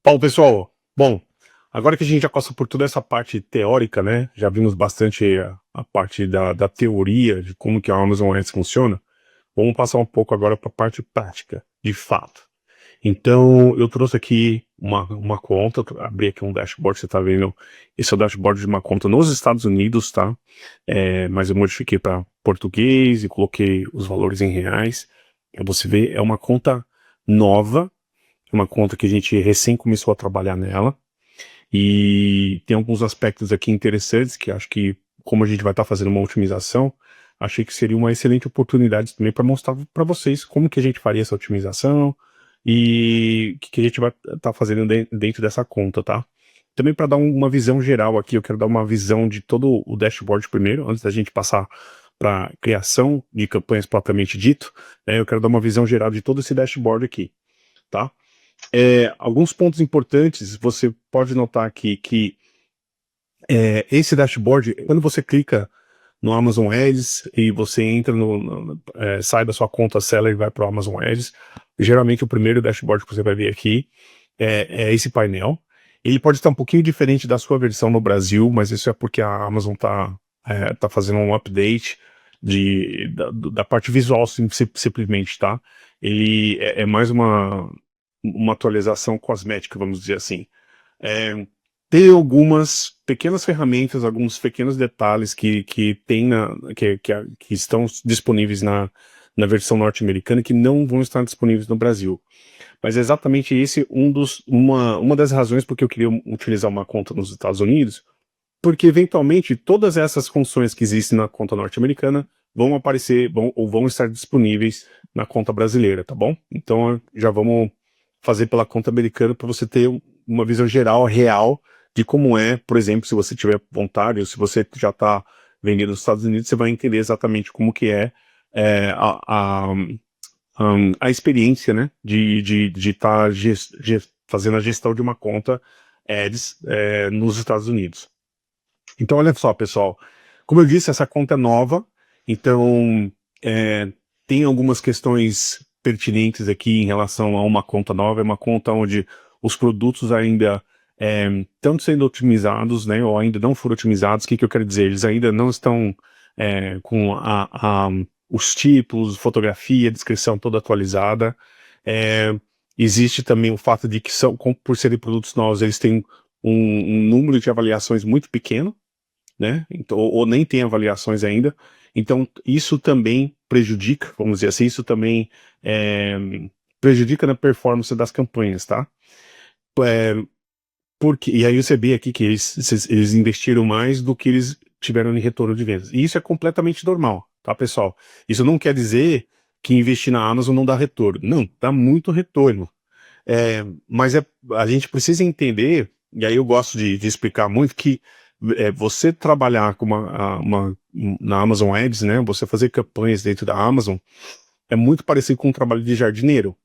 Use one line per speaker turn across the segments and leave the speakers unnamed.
Fala pessoal, bom, agora que a gente já passou por toda essa parte teórica, né, já vimos bastante a parte da teoria de como que a Amazon Ads funciona, vamos passar um pouco agora para a parte prática, de fato. Então, eu trouxe aqui uma conta, abri aqui um dashboard, você tá vendo, esse é o dashboard de uma conta nos Estados Unidos, tá? Mas eu modifiquei para português e coloquei os valores em reais. Pra você ver, é uma conta nova, uma conta que a gente recém começou a trabalhar nela, e tem alguns aspectos aqui interessantes que acho que, como a gente vai estar fazendo uma otimização, achei que seria uma excelente oportunidade também para mostrar para vocês como que a gente faria essa otimização e o que a gente vai estar fazendo dentro dessa conta, tá? Também para dar uma visão geral aqui, eu quero dar uma visão de todo o dashboard primeiro, antes da gente passar para criação de campanhas propriamente dito, né, eu quero dar uma visão geral de todo esse dashboard aqui, tá? Alguns pontos importantes, você pode notar aqui que esse dashboard, quando você clica no Amazon Ads e você entra sai da sua conta Seller e vai para o Amazon Ads, geralmente o primeiro dashboard que você vai ver aqui é esse painel. Ele pode estar um pouquinho diferente da sua versão no Brasil, mas isso é porque a Amazon tá fazendo um update da parte visual simplesmente, tá? Ele é mais uma atualização cosmética, vamos dizer assim. É, Tem algumas pequenas ferramentas, alguns pequenos detalhes que estão disponíveis na versão norte-americana que não vão estar disponíveis no Brasil. Mas é exatamente esse uma das razões porque eu queria utilizar uma conta nos Estados Unidos, porque eventualmente todas essas funções que existem na conta norte-americana vão aparecer, ou vão estar disponíveis na conta brasileira, tá bom? Então já vamos fazer pela conta americana para você ter uma visão geral, real, de como é, por exemplo, se você tiver vontade, ou se você já está vendendo nos Estados Unidos, você vai entender exatamente como que é a experiência, né, de estar fazendo a gestão de uma conta Ads nos Estados Unidos. Então, olha só, pessoal, como eu disse, essa conta é nova, então tem algumas questões pertinentes aqui em relação a uma conta nova, é uma conta onde os produtos ainda estão sendo otimizados, né, ou ainda não foram otimizados. O que eu quero dizer? Eles ainda não estão com os tipos, fotografia, descrição toda atualizada. Existe também o fato de que por serem produtos novos, eles têm um número de avaliações muito pequeno, né? Então, ou nem tem avaliações ainda. Então, isso também prejudica, vamos dizer assim, isso também prejudica na performance das campanhas, tá? É, e aí você vê aqui que eles investiram mais do que eles tiveram em retorno de vendas. E isso é completamente normal, tá, pessoal? Isso não quer dizer que investir na Amazon não dá retorno. Não, dá muito retorno. Mas a gente precisa entender, e aí eu gosto de explicar muito, que você trabalhar com na Amazon Ads, né, você fazer campanhas dentro da Amazon, é muito parecido com um trabalho de jardineiro,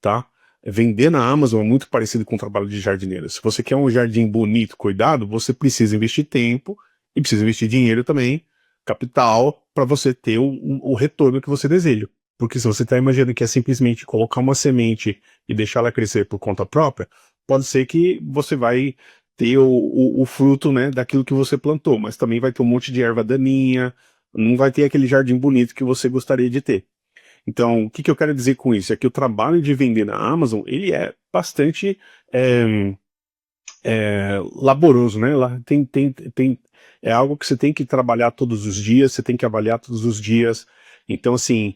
tá? Vender na Amazon é muito parecido com um trabalho de jardineiro. Se você quer um jardim bonito, cuidado, você precisa investir tempo e precisa investir dinheiro também, capital, para você ter o retorno que você deseja. Porque se você está imaginando que é simplesmente colocar uma semente e deixar ela crescer por conta própria, pode ser que você vai ter o fruto, né, daquilo que você plantou, mas também vai ter um monte de erva daninha, não vai ter aquele jardim bonito que você gostaria de ter. Então, o que eu quero dizer com isso? É que o trabalho de vender na Amazon, ele é bastante laboroso, né? É algo que você tem que trabalhar todos os dias, você tem que avaliar todos os dias. Então, assim,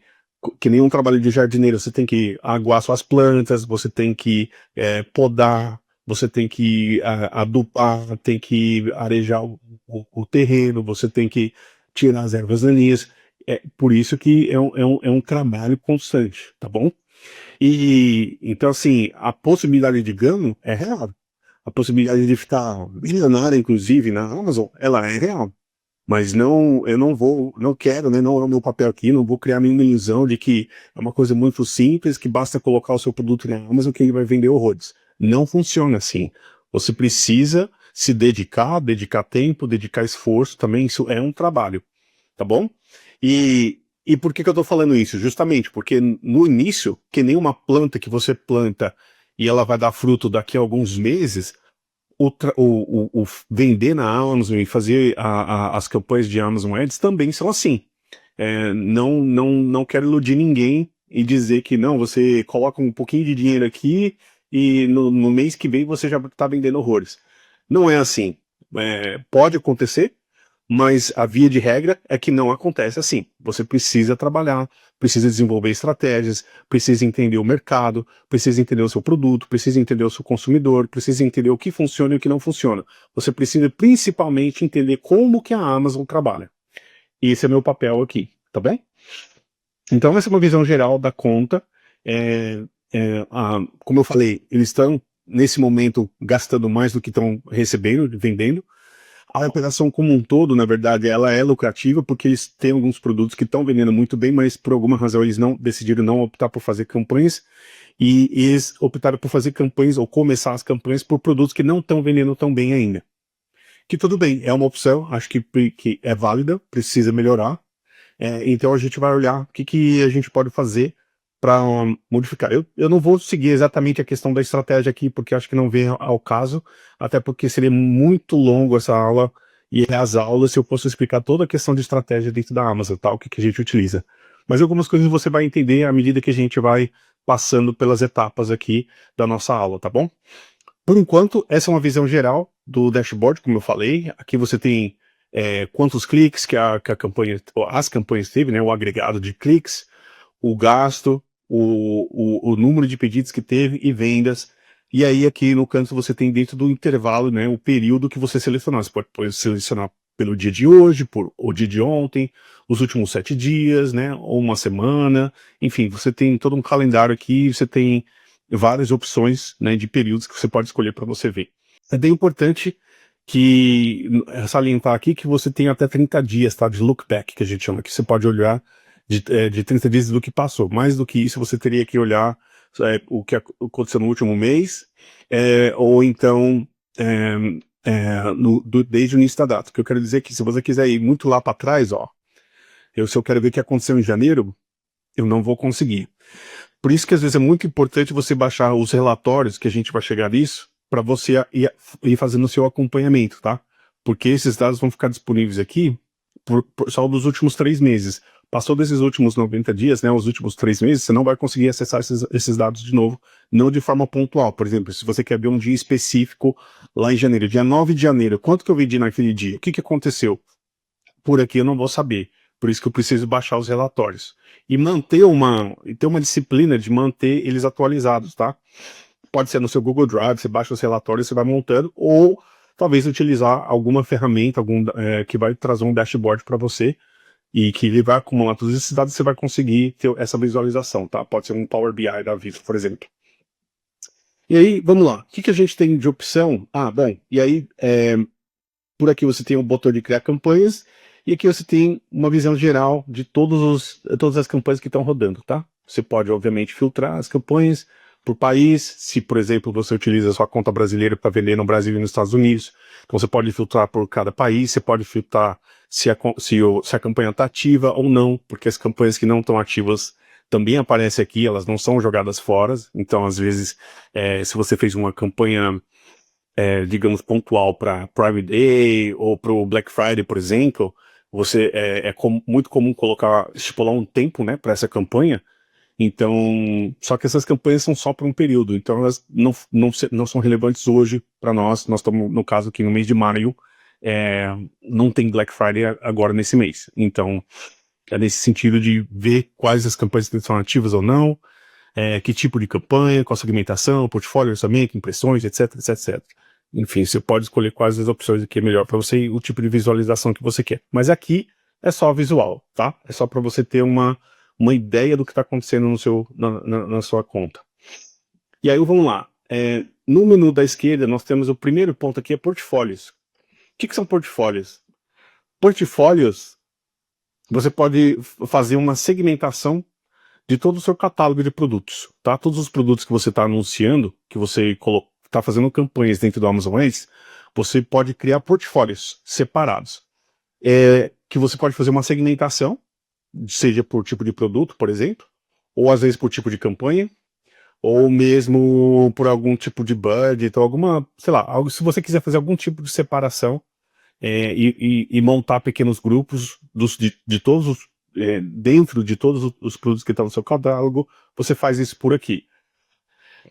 que nem um trabalho de jardineiro, você tem que aguar suas plantas, você tem que podar, você tem que adubar, tem que arejar o terreno, você tem que tirar as ervas daninhas. É por isso que é um trabalho constante, tá bom? E então, assim, a possibilidade de ganho é real. A possibilidade de ficar milionário, inclusive, na Amazon, ela é real. Mas não, eu não quero, né, não é o meu papel aqui, não vou criar nenhuma ilusão de que é uma coisa muito simples, que basta colocar o seu produto na Amazon que ele vai vender horrores. Não funciona assim. Você precisa se dedicar tempo, dedicar esforço, também isso é um trabalho, tá bom? E por que eu tô falando isso? Justamente porque no início, que nem uma planta que você planta e ela vai dar fruto daqui a alguns meses, o vender na Amazon e fazer as campanhas de Amazon Ads também são assim. Não quero iludir ninguém e dizer que não, você coloca um pouquinho de dinheiro aqui e no mês que vem você já está vendendo horrores. Não é assim. Pode acontecer, mas a via de regra é que não acontece assim. Você precisa trabalhar, precisa desenvolver estratégias, precisa entender o mercado, precisa entender o seu produto, precisa entender o seu consumidor, precisa entender o que funciona e o que não funciona. Você precisa principalmente entender como que a Amazon trabalha. E esse é meu papel aqui, tá bem? Então essa é uma visão geral da conta. Como eu falei, eles estão nesse momento gastando mais do que estão recebendo, vendendo. A operação como um todo, na verdade, ela é lucrativa porque eles têm alguns produtos que estão vendendo muito bem, mas por alguma razão eles decidiram não optar por fazer campanhas e eles optaram por fazer campanhas ou começar as campanhas por produtos que não estão vendendo tão bem ainda. Que tudo bem, é uma opção, acho que é válida, precisa melhorar. Então a gente vai olhar o que a gente pode fazer para modificar. Eu não vou seguir exatamente a questão da estratégia aqui, porque acho que não vem ao caso, até porque seria muito longo essa aula e as aulas se eu fosse explicar toda a questão de estratégia dentro da Amazon, tá? O que a gente utiliza. Mas algumas coisas você vai entender à medida que a gente vai passando pelas etapas aqui da nossa aula, tá bom? Por enquanto, essa é uma visão geral do dashboard, como eu falei. Aqui você tem quantos cliques que a campanha, as campanhas teve, né, o agregado de cliques, o gasto, o número de pedidos que teve e vendas. E aí aqui no canto você tem dentro do intervalo, né, o período que você selecionar. Você pode selecionar pelo dia de hoje, por o dia de ontem, os últimos 7 dias, né, ou uma semana. Enfim, você tem todo um calendário aqui, você tem várias opções, né, de períodos que você pode escolher para você ver. É bem importante que salientar aqui que você tem até 30 dias, tá, de look back, que a gente chama, que você pode olhar de 30 dias do que passou. Mais do que isso, você teria que olhar o que aconteceu no último mês, ou então desde o início da data. O que eu quero dizer é que se você quiser ir muito lá para trás, ó, se eu quero ver o que aconteceu em janeiro, eu não vou conseguir. Por isso que às vezes é muito importante você baixar os relatórios, que a gente vai chegar nisso, para você ir fazendo o seu acompanhamento, tá? Porque esses dados vão ficar disponíveis aqui só dos últimos 3 meses. Passou desses últimos 90 dias, né, os últimos 3 meses, você não vai conseguir acessar esses dados de novo, não de forma pontual. Por exemplo, se você quer ver um dia específico lá em janeiro, dia 9 de janeiro, quanto que eu vendi naquele dia? O que aconteceu? Por aqui eu não vou saber. Por isso que eu preciso baixar os relatórios. E ter uma disciplina de manter eles atualizados, tá? Pode ser no seu Google Drive, você baixa os relatórios, você vai montando, ou talvez utilizar alguma ferramenta que vai trazer um dashboard para você e que ele vai acumular todos esses dados e você vai conseguir ter essa visualização, tá? Pode ser um Power BI da vida, por exemplo. E aí, vamos lá. O que a gente tem de opção? Bem, e aí, por aqui você tem o botão de criar campanhas, e aqui você tem uma visão geral de todas as campanhas que estão rodando, tá? Você pode, obviamente, filtrar as campanhas por país, se, por exemplo, você utiliza a sua conta brasileira para vender no Brasil e nos Estados Unidos, então você pode filtrar por cada país, você pode filtrar se a campanha está ativa ou não, porque as campanhas que não estão ativas também aparecem aqui, elas não são jogadas fora, então às vezes, se você fez uma campanha digamos, pontual para Prime Day ou para o Black Friday, por exemplo, muito comum estipular um tempo, né, para essa campanha. Então, só que essas campanhas são só por um período, então elas não são relevantes hoje para nós. Nós estamos, no caso aqui, no mês de maio, não tem Black Friday agora nesse mês. Então, é nesse sentido de ver quais as campanhas estão ativas ou não, que tipo de campanha, qual segmentação, portfólio, orçamento, impressões, etc, etc, etc. Enfim, você pode escolher quais as opções aqui é melhor para você e o tipo de visualização que você quer. Mas aqui é só visual, tá? É só para você ter uma ideia do que está acontecendo na sua conta. E aí vamos lá. No menu da esquerda nós temos o primeiro ponto aqui, é portfólios. O que são portfólios? Portfólios, você pode fazer uma segmentação de todo o seu catálogo de produtos, tá? Todos os produtos que você está anunciando, que você está fazendo campanhas dentro do Amazon Ads, você pode criar portfólios separados, que você pode fazer uma segmentação, seja por tipo de produto, por exemplo, ou às vezes por tipo de campanha, ou mesmo por algum tipo de budget, ou alguma, sei lá, algo, se você quiser fazer algum tipo de separação e montar pequenos grupos de todos os, dentro de todos os produtos que estão no seu catálogo, você faz isso por aqui.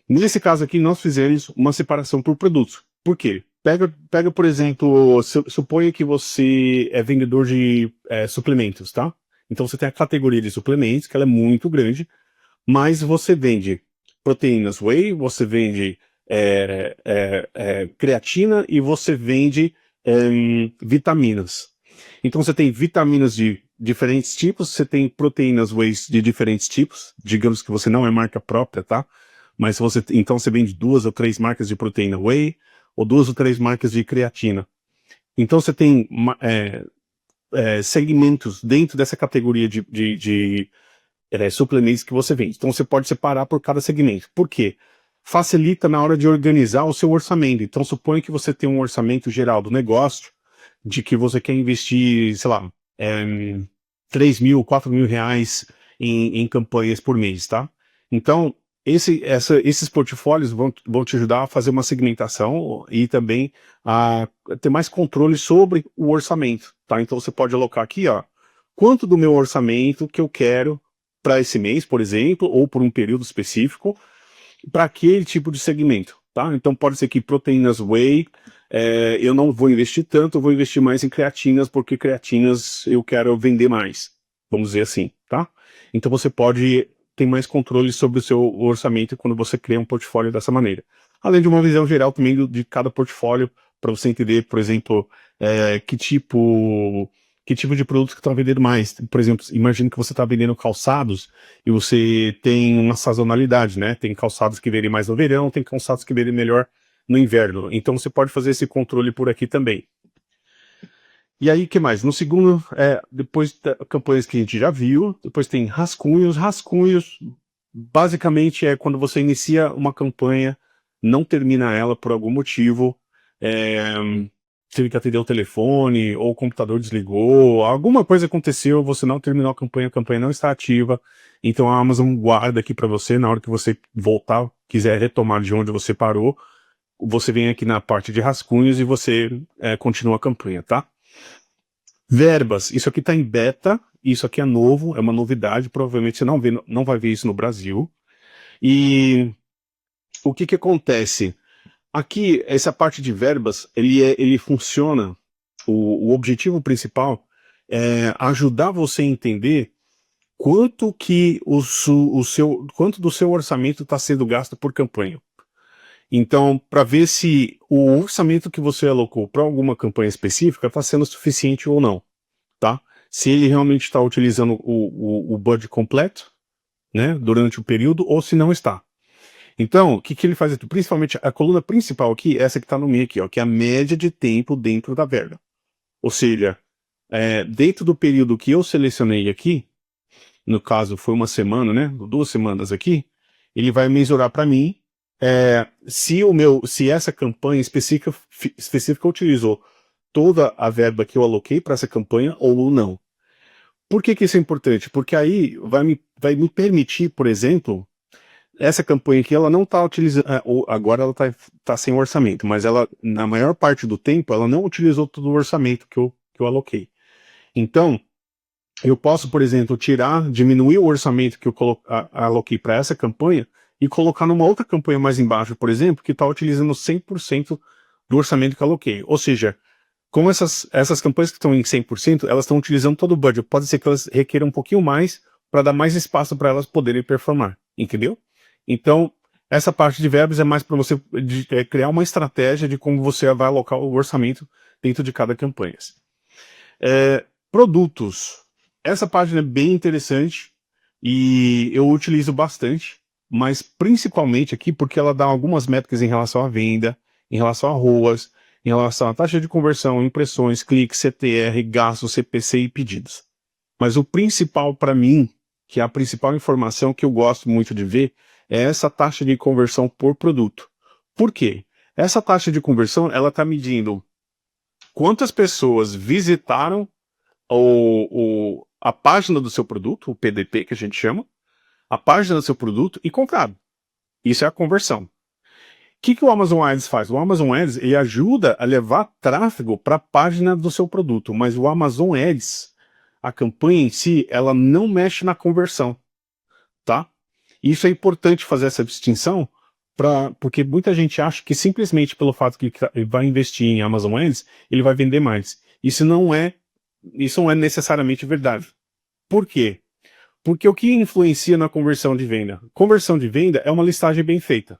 Nesse caso aqui, nós fizemos uma separação por produtos. Por quê? Pega por exemplo, suponha que você é vendedor de suplementos, tá? Então você tem a categoria de suplementos, que ela é muito grande, mas você vende proteínas whey, você vende creatina e você vende vitaminas. Então você tem vitaminas de diferentes tipos, você tem proteínas whey de diferentes tipos, digamos que você não é marca própria, tá? Mas então você vende 2 ou 3 marcas de proteína whey, ou 2 ou 3 marcas de creatina. Então você tem segmentos dentro dessa categoria de suplementos que você vende. Então você pode separar por cada segmento. Por quê? Facilita na hora de organizar o seu orçamento. Então suponha que você tem um orçamento geral do negócio, de que você quer investir, sei lá, 3 mil, 4 mil reais em campanhas por mês, tá? Então, esses portfólios vão te ajudar a fazer uma segmentação e também a ter mais controle sobre o orçamento, tá? Então você pode alocar aqui, ó, quanto do meu orçamento que eu quero para esse mês, por exemplo, ou por um período específico, para aquele tipo de segmento, tá? Então pode ser que proteínas whey, eu não vou investir tanto, eu vou investir mais em creatinas, porque creatinas eu quero vender mais, vamos dizer assim, tá? Então você pode ter mais controle sobre o seu orçamento quando você cria um portfólio dessa maneira. Além de uma visão geral também de cada portfólio, para você entender, por exemplo, que tipo de produtos que estão vendendo mais. Por exemplo, imagina que você está vendendo calçados e você tem uma sazonalidade, né? Tem calçados que vendem mais no verão, tem calçados que vendem melhor no inverno. Então você pode fazer esse controle por aqui também. E aí, que mais? No segundo, depois da campanhas que a gente já viu, depois tem rascunhos. Rascunhos, basicamente, é quando você inicia uma campanha, não termina ela por algum motivo, teve que atender o telefone, ou o computador desligou, alguma coisa aconteceu, você não terminou a campanha não está ativa, então a Amazon guarda aqui para você, na hora que você voltar, quiser retomar de onde você parou, você vem aqui na parte de rascunhos e você continua a campanha, tá? Verbas, isso aqui está em beta, isso aqui é novo, é uma novidade, provavelmente você não vai ver isso no Brasil. E o que acontece? Aqui, essa parte de verbas, ele funciona, o objetivo principal é ajudar você a entender quanto que quanto do seu orçamento está sendo gasto por campanha. Então, para ver se o orçamento que você alocou para alguma campanha específica está sendo suficiente ou não, tá? Se ele realmente está utilizando o budget completo, né, durante o período, ou se não está. Então, o que ele faz aqui? Principalmente a coluna principal aqui, essa que está no meio aqui, ó, que é a média de tempo dentro da verba. Ou seja, dentro do período que eu selecionei aqui, no caso foi uma semana, né, 2 semanas aqui, ele vai mensurar para mim se essa campanha específica utilizou toda a verba que eu aloquei para essa campanha ou não. Por que isso é importante? Porque aí vai me permitir, por exemplo, essa campanha aqui, ela não está utilizando, agora ela tá sem orçamento, mas ela, na maior parte do tempo, ela não utilizou todo o orçamento que eu aloquei. Então, eu posso, por exemplo, diminuir o orçamento que eu aloquei para essa campanha e colocar numa outra campanha mais embaixo, por exemplo, que está utilizando 100% do orçamento que eu aloquei. Ou seja, com essas campanhas que estão em 100%, elas estão utilizando todo o budget. Pode ser que elas requeram um pouquinho mais para dar mais espaço para elas poderem performar, entendeu? Então, essa parte de verbos é mais para você criar uma estratégia de como você vai alocar o orçamento dentro de cada campanha. Produtos. Essa página é bem interessante e eu utilizo bastante, mas principalmente aqui porque ela dá algumas métricas em relação à venda, em relação a ROAS, em relação à taxa de conversão, impressões, cliques, CTR, gastos, CPC e pedidos. Mas o principal para mim, que é a principal informação que eu gosto muito de ver, é essa taxa de conversão por produto. Por quê? Essa taxa de conversão, ela está medindo quantas pessoas visitaram a página do seu produto, o PDP que a gente chama, a página do seu produto e compraram. Isso é a conversão. O que o Amazon Ads faz? O Amazon Ads, ele ajuda a levar tráfego para a página do seu produto, mas o Amazon Ads, a campanha em si, ela não mexe na conversão, tá? Isso é importante fazer essa distinção, porque muita gente acha que simplesmente pelo fato que ele vai investir em Amazon Ads, ele vai vender mais. Isso não é necessariamente verdade. Por quê? Porque o que influencia na conversão de venda? Conversão de venda é uma listagem bem feita.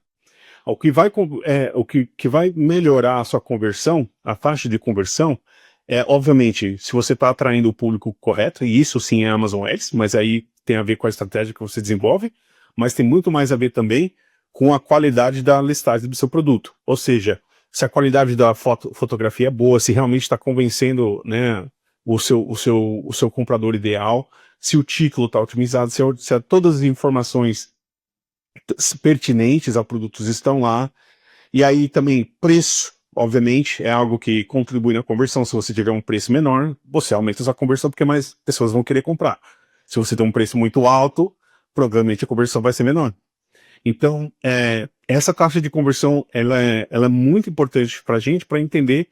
O que vai melhorar a sua conversão, a taxa de conversão, obviamente, se você está atraindo o público correto, e isso sim é Amazon Ads, mas aí tem a ver com a estratégia que você desenvolve, mas tem muito mais a ver também com a qualidade da listagem do seu produto. Ou seja, se a qualidade da fotografia é boa, se realmente está convencendo, né, o seu comprador ideal, se o título está otimizado, se todas as informações pertinentes a produtos estão lá. E aí também preço, obviamente, é algo que contribui na conversão. Se você tiver um preço menor, você aumenta a sua conversão porque mais pessoas vão querer comprar. Se você tem um preço muito alto, provavelmente a conversão vai ser menor. Então, essa taxa de conversão, ela é muito importante para a gente, para entender,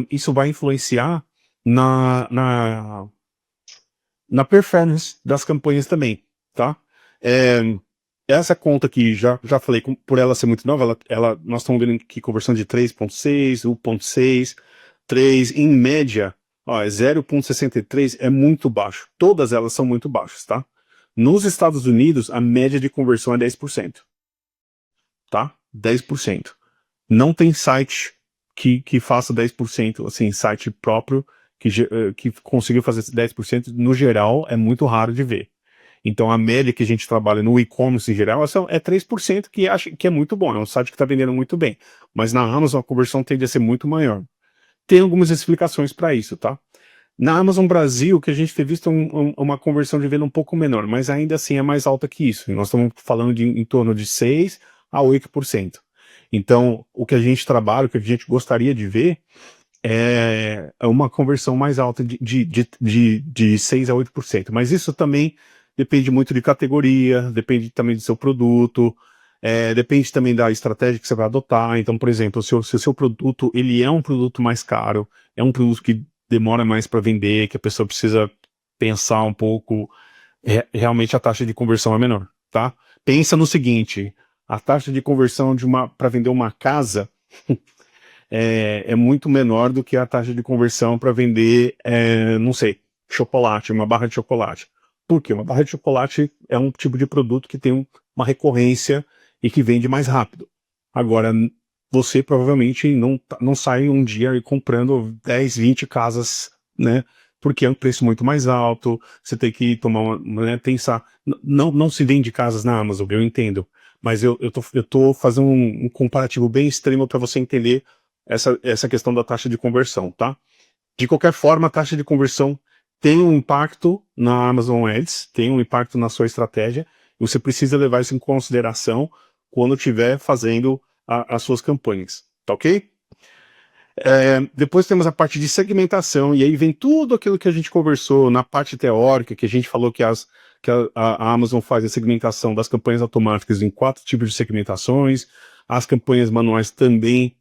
isso vai influenciar na performance das campanhas também, tá? Essa conta aqui, já falei, por ela ser muito nova, nós estamos vendo aqui conversão de 3.6, 1.6, 3, em média, ó, 0.63 é muito baixo. Todas elas são muito baixas, tá? Nos Estados Unidos, a média de conversão é 10%, tá? 10%. Não tem site que faça 10%, assim, site próprio, que conseguiu fazer 10%, no geral, é muito raro de ver. Então a média que a gente trabalha no e-commerce em geral é 3%, que acha que é muito bom, é um site que está vendendo muito bem. Mas na Amazon a conversão tende a ser muito maior. Tem algumas explicações para isso, tá? Na Amazon Brasil, que a gente tem visto uma conversão de venda um pouco menor, mas ainda assim é mais alta que isso. Nós estamos falando em torno de 6 a 8%. Então, o que a gente trabalha, o que a gente gostaria de ver, é uma conversão mais alta de 6 a 8%. Mas isso também depende muito de categoria, depende também do seu produto, depende também da estratégia que você vai adotar. Então, por exemplo, se o seu produto ele é um produto mais caro, é um produto que demora mais para vender, que a pessoa precisa pensar um pouco, realmente a taxa de conversão é menor, tá? Pensa no seguinte, a taxa de conversão para vender uma casa é muito menor do que a taxa de conversão para vender, não sei, chocolate, uma barra de chocolate. Por quê? Uma barra de chocolate é um tipo de produto que tem uma recorrência e que vende mais rápido. Agora, você provavelmente não sai um dia comprando 10, 20 casas, né? Porque é um preço muito mais alto, você tem que tomar né, pensar. Não se vende casas na Amazon, eu entendo. Mas eu tô fazendo um comparativo bem extremo para você entender essa questão da taxa de conversão, tá? De qualquer forma, a taxa de conversão tem um impacto na Amazon Ads, tem um impacto na sua estratégia, e você precisa levar isso em consideração quando estiver fazendo as suas campanhas, tá ok? Depois temos a parte de segmentação, e aí vem tudo aquilo que a gente conversou na parte teórica, que a gente falou que a Amazon faz a segmentação das campanhas automáticas em 4 tipos de segmentações, as campanhas manuais também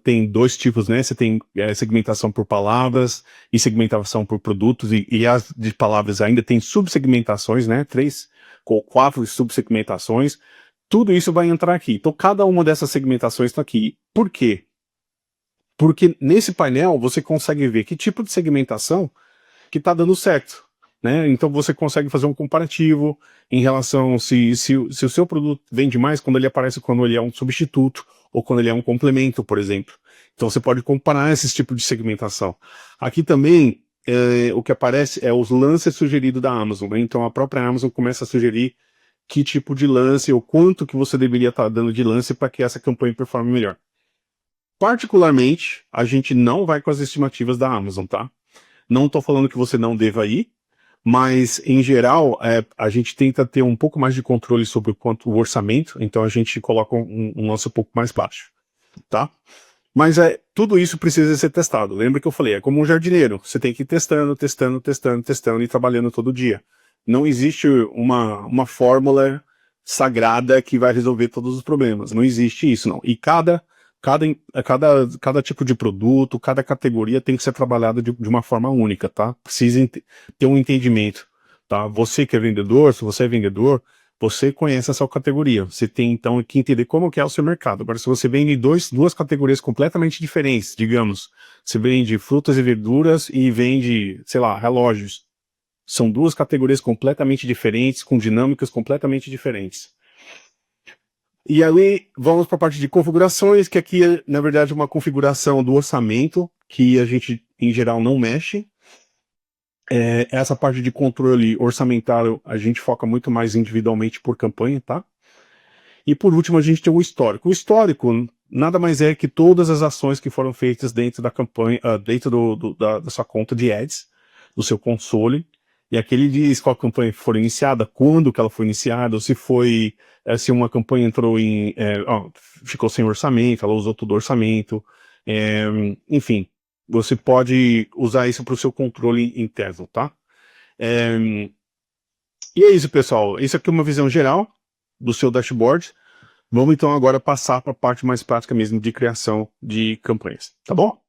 tem 2 tipos, né? Você tem segmentação por palavras e segmentação por produtos, e as de palavras ainda tem subsegmentações, né? 3 ou 4 subsegmentações. Tudo isso vai entrar aqui. Então, cada uma dessas segmentações está aqui. Por quê? Porque nesse painel você consegue ver que tipo de segmentação que está dando certo, né? Então você consegue fazer um comparativo em relação se o seu produto vende mais quando ele aparece quando ele é um substituto ou quando ele é um complemento, por exemplo. Então você pode comparar esses tipos de segmentação. Aqui também o que aparece é os lances sugeridos da Amazon, né? Então a própria Amazon começa a sugerir que tipo de lance ou quanto que você deveria estar dando de lance para que essa campanha performe melhor. Particularmente, a gente não vai com as estimativas da Amazon, tá? Não estou falando que você não deva ir, mas, em geral, a gente tenta ter um pouco mais de controle sobre o orçamento, então a gente coloca um lance um pouco mais baixo, tá? Mas tudo isso precisa ser testado. Lembra que eu falei, é como um jardineiro, você tem que ir testando e trabalhando todo dia. Não existe uma fórmula sagrada que vai resolver todos os problemas. Não existe isso, não. E cada tipo de produto, cada categoria tem que ser trabalhada de uma forma única, tá? Precisa ter um entendimento, tá? Você que é vendedor, se você é vendedor, você conhece a sua categoria. Você tem, então, que entender como que é o seu mercado. Agora, se você vende duas categorias completamente diferentes, digamos, você vende frutas e verduras e vende, sei lá, relógios. São duas categorias completamente diferentes, com dinâmicas completamente diferentes. E aí, vamos para a parte de configurações, que aqui é, na verdade, uma configuração do orçamento, que a gente, em geral, não mexe. Essa parte de controle orçamentário, a gente foca muito mais individualmente por campanha, tá? E por último, a gente tem o histórico. O histórico nada mais é que todas as ações que foram feitas dentro da campanha, dentro da sua conta de ads, do seu console, e aqui ele diz qual campanha foi iniciada, quando que ela foi iniciada, ou se foi, se uma campanha entrou ficou sem orçamento, ela usou todo o orçamento, enfim, você pode usar isso para o seu controle interno, tá? E é isso, pessoal. Isso aqui é uma visão geral do seu dashboard. Vamos então agora passar para a parte mais prática mesmo de criação de campanhas, tá bom?